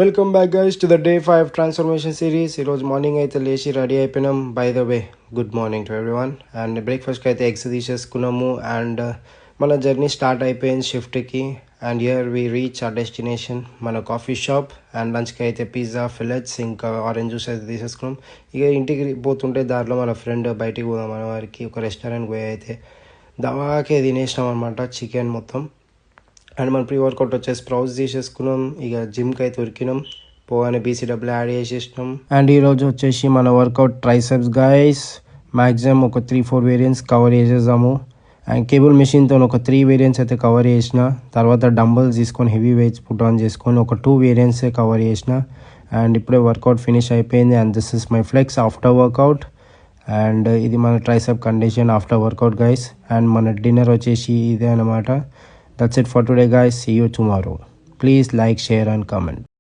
Welcome back guys to the day 5 transformation series. ఈరోజు morning అయితే లేచి రెడీ అయిపోయినాం. By the way good morning to everyone. And బ్రేక్ఫాస్ట్కి అయితే ఎగ్స్ తీసేసుకున్నాము. అండ్ మన జర్నీ స్టార్ట్ అయిపోయింది షిఫ్ట్కి. అండ్ హియర్ వీ రీచ్ ఆ డెస్టినేషన్ మన కాఫీ షాప్. అండ్ లంచ్కి అయితే పిజ్జా, ఫిలెట్స్, ఇంకా ఆరెంజ్ జ్యూస్ అయితే తీసేసుకున్నాం. ఇక ఇంటికి పోతుంటే దారిలో మన ఫ్రెండ్ బయటికి పోదాం మన వారికి ఒక రెస్టారెంట్కి పోయి అయితే దవాకే తినేసినాం అనమాట, చికెన్ మొత్తం. అండ్ మన ప్రీ వర్కౌట్ వచ్చేసి స్ప్రౌట్స్ తీసేసుకున్నాం. ఇక జిమ్కి అయితే ఉరికినాం, పోగానే బీసీడబ్ల్యూ యాడ్ చేసేసినాం. అండ్ ఈరోజు వచ్చేసి మన వర్కౌట్ ట్రైసెప్స్ గైస్. మ్యాక్సిమం ఒక 3-4 వేరియంట్స్ కవర్ చేసేసాము. అండ్ కేబుల్ మెషిన్తో ఒక 3 వేరియంట్స్ అయితే కవర్ చేసిన. తర్వాత డంబల్స్ తీసుకొని హెవీ వెయిట్స్ పుట్ ఆన్ చేసుకొని ఒక 2 వేరియంట్సే కవర్ చేసిన. అండ్ ఇప్పుడే వర్కౌట్ ఫినిష్ అయిపోయింది. And this is my flex after workout. And ఇది మన tricep condition after workout guys. And మన డిన్నర్ వచ్చేసి ఇదే అనమాట. That's it for today guys. See you tomorrow. Please like, share and comment.